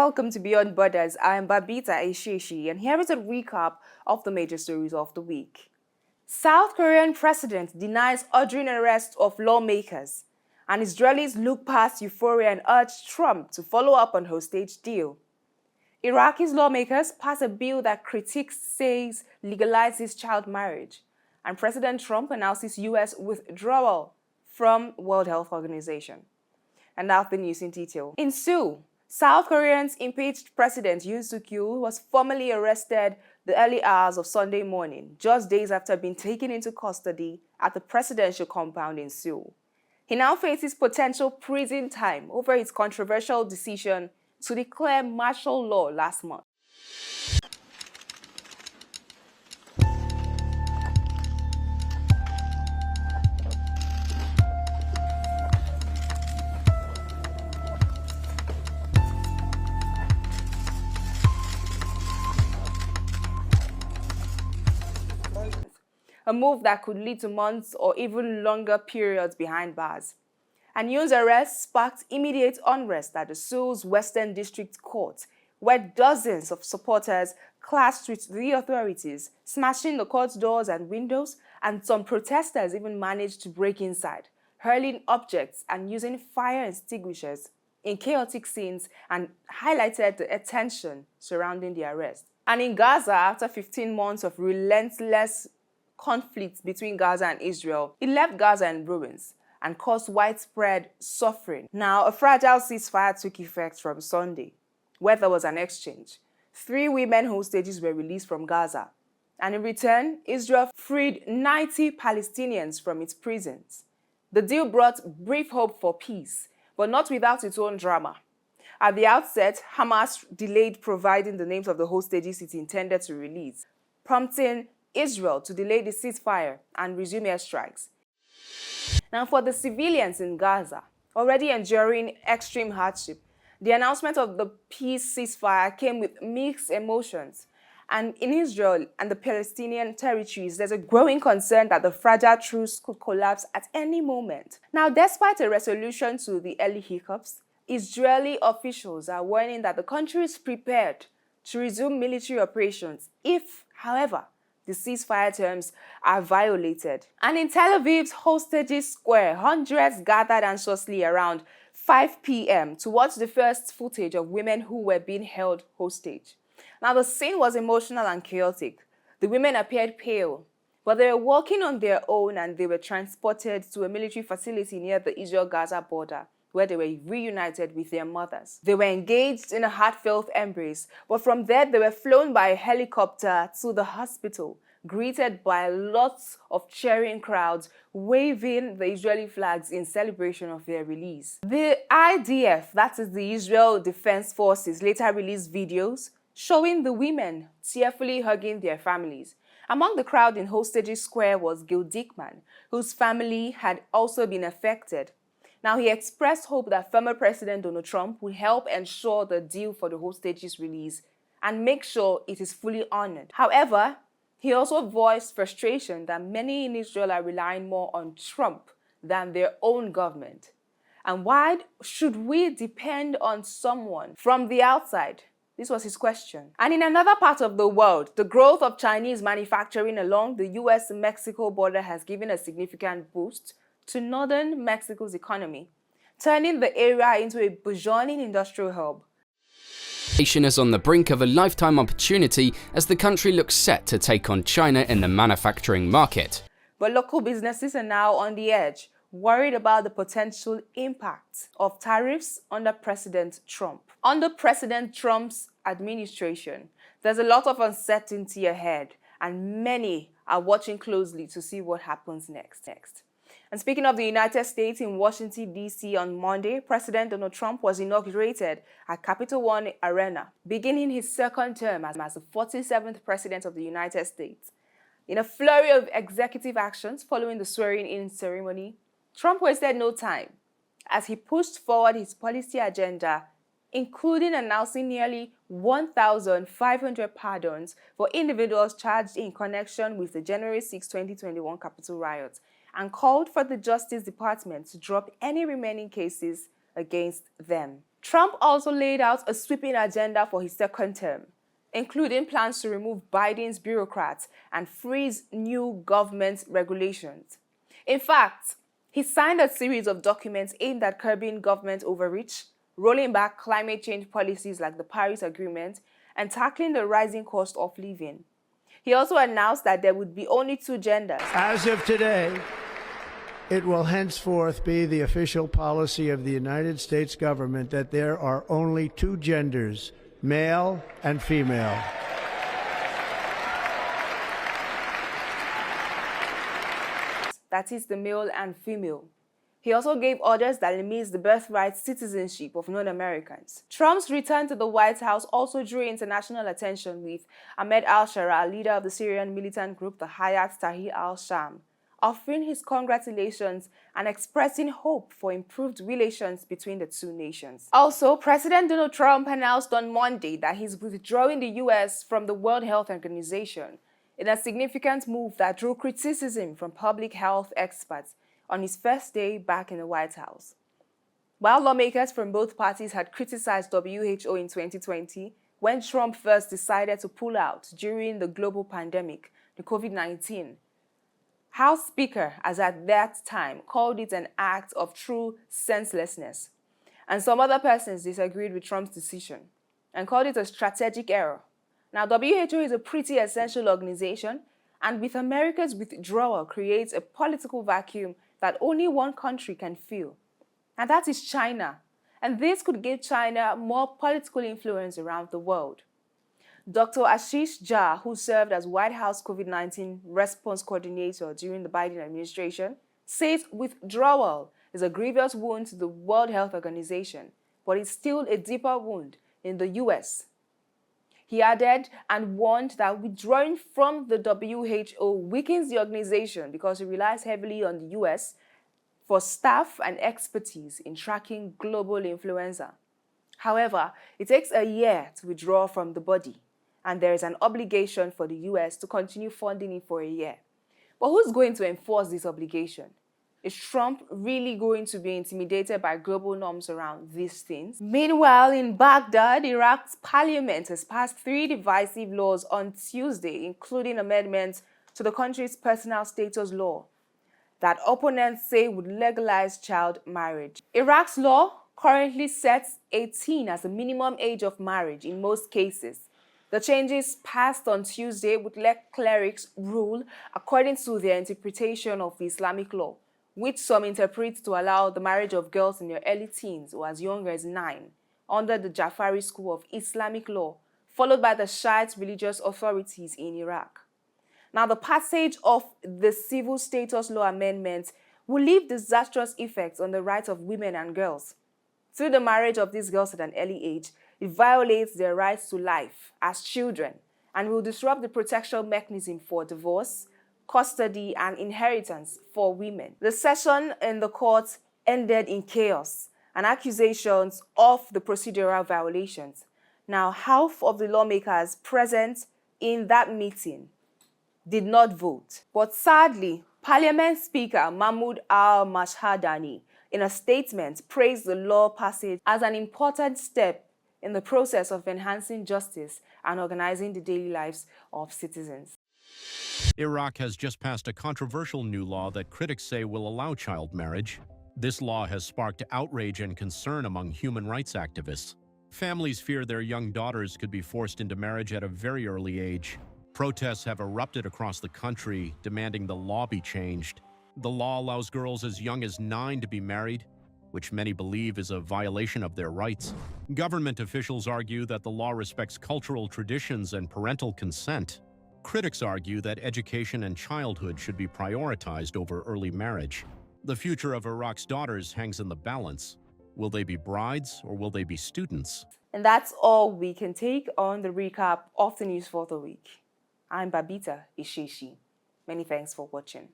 welcome to Beyond Borders. I am Babita Esheshi, and here is a recap of the major stories of the week. South Korean president denies ordering arrest of lawmakers, and Israelis look past euphoria and urge Trump to follow up on hostage deal. Iraqis lawmakers pass a bill that critics says legalizes child marriage, and President Trump announces U.S. withdrawal from World Health Organization. And now the news in detail. In Seoul, South Korea's impeached President Yoon Suk-yeol was formally arrested the early hours of Sunday morning, just days after being taken into custody at the presidential compound in Seoul. He now faces potential prison time over his controversial decision to declare martial law last month. A move that could lead to months or even longer periods behind bars. And Yoon's arrest sparked immediate unrest at the Seoul's Western District Court, where dozens of supporters clashed with the authorities, smashing the court's doors and windows, and some protesters even managed to break inside, hurling objects and using fire extinguishers in chaotic scenes, and highlighted the attention surrounding the arrest. And in Gaza, after 15 months of relentless conflict between Gaza and Israel, it left Gaza in ruins and caused widespread suffering. Now, a fragile ceasefire took effect from Sunday, where there was an exchange. 3 women hostages were released from Gaza, and in return, Israel freed 90 Palestinians from its prisons. The deal brought brief hope for peace, but not without its own drama. At the outset, Hamas delayed providing the names of the hostages it intended to release, prompting Israel to delay the ceasefire and resume airstrikes. Now, for the civilians in Gaza, already enduring extreme hardship, the announcement of the peace ceasefire came with mixed emotions. And in Israel and the Palestinian territories, there's a growing concern that the fragile truce could collapse at any moment. Now, despite a resolution to the early hiccups, Israeli officials are warning that the country is prepared to resume military operations if, however, the ceasefire terms are violated. And in Tel Aviv's Hostages Square, hundreds gathered anxiously around 5 p.m. to watch the first footage of women who were being held hostage. Now, the scene was emotional and chaotic. The women appeared pale, but they were walking on their own, and they were transported to a military facility near the Israel-Gaza border, where they were reunited with their mothers. They were engaged in a heartfelt embrace, but from there they were flown by a helicopter to the hospital, greeted by lots of cheering crowds, waving the Israeli flags in celebration of their release. The IDF, that is the Israel Defense Forces, later released videos showing the women tearfully hugging their families. Among the crowd in Hostages Square was Gil Dickman, whose family had also been affected. Now, he expressed hope that former President Donald Trump will help ensure the deal for the hostages release and make sure it is fully honored. However, he also voiced frustration that many in Israel are relying more on Trump than their own government. And why should we depend on someone from the outside? This was his question. And in another part of the world, the growth of Chinese manufacturing along the US-Mexico border has given a significant boost to northern Mexico's economy, turning the area into a burgeoning industrial hub. The nation is on the brink of a lifetime opportunity as the country looks set to take on China in the manufacturing market. But local businesses are now on the edge, worried about the potential impact of tariffs under President Trump. Under President Trump's administration, there's a lot of uncertainty ahead, and many are watching closely to see what happens next. And speaking of the United States, in Washington, D.C. on Monday, President Donald Trump was inaugurated at Capital One Arena, beginning his second term as the 47th President of the United States. In a flurry of executive actions following the swearing-in ceremony, Trump wasted no time as he pushed forward his policy agenda, including announcing nearly 1,500 pardons for individuals charged in connection with the January 6, 2021 Capitol riots, and called for the Justice Department to drop any remaining cases against them. Trump also laid out a sweeping agenda for his second term, including plans to remove Biden's bureaucrats and freeze new government regulations. In fact, he signed a series of documents aimed at curbing government overreach, rolling back climate change policies like the Paris Agreement, and tackling the rising cost of living. He also announced that there would be only two genders. As of today, it will henceforth be the official policy of the United States government that there are only two genders, male and female. That is the male and female. He also gave orders that limits the birthright citizenship of non-Americans. Trump's return to the White House also drew international attention, with Ahmed al-Shara, leader of the Syrian militant group the Hayat Tahrir al-Sham, offering his congratulations and expressing hope for improved relations between the two nations. Also, President Donald Trump announced on Monday that he's withdrawing the U.S. from the World Health Organization, in a significant move that drew criticism from public health experts on his first day back in the White House. While lawmakers from both parties had criticized WHO in 2020, when Trump first decided to pull out during the global pandemic, the COVID-19, House Speaker, as at that time, called it an act of true senselessness. And some other persons disagreed with Trump's decision and called it a strategic error. Now, WHO is a pretty essential organization, and with America's withdrawal creates a political vacuum that only one country can fill, and that is China. And this could give China more political influence around the world. Dr. Ashish Jha, who served as White House COVID-19 response coordinator during the Biden administration, says withdrawal is a grievous wound to the World Health Organization, but it's still a deeper wound in the U.S. He added and warned that withdrawing from the WHO weakens the organization because it relies heavily on the U.S. for staff and expertise in tracking global influenza. However, it takes a year to withdraw from the body, and there is an obligation for the U.S. to continue funding it for a year. But who's going to enforce this obligation? Is Trump really going to be intimidated by global norms around these things? Meanwhile, in Baghdad, Iraq's parliament has passed 3 divisive laws on Tuesday, including amendments to the country's personal status law that opponents say would legalize child marriage. Iraq's law currently sets 18 as the minimum age of marriage in most cases. The changes passed on Tuesday would let clerics rule according to their interpretation of the Islamic law, which some interpret to allow the marriage of girls in their early teens or as young as 9, under the Jafari school of Islamic law, followed by the Shiite religious authorities in Iraq. Now, the passage of the civil status law amendment will leave disastrous effects on the rights of women and girls. Through the marriage of these girls at an early age, it violates their rights to life as children and will disrupt the protection mechanism for divorce, custody, and inheritance for women. The session in the court ended in chaos and accusations of the procedural violations. Now, half of the lawmakers present in that meeting did not vote. But sadly, Parliament Speaker Mahmoud al-Mashhadani, in a statement, praised the law passage as an important step in the process of enhancing justice and organizing the daily lives of citizens. Iraq has just passed a controversial new law that critics say will allow child marriage. This law has sparked outrage and concern among human rights activists. Families fear their young daughters could be forced into marriage at a very early age. Protests have erupted across the country, demanding the law be changed. The law allows girls as young as 9 to be married, which many believe is a violation of their rights. Government officials argue that the law respects cultural traditions and parental consent. Critics argue that education and childhood should be prioritized over early marriage. The future of Iraq's daughters hangs in the balance. Will they be brides or will they be students? And that's all we can take on the recap of the news for the week. I'm Babita Isheshi. Many thanks for watching.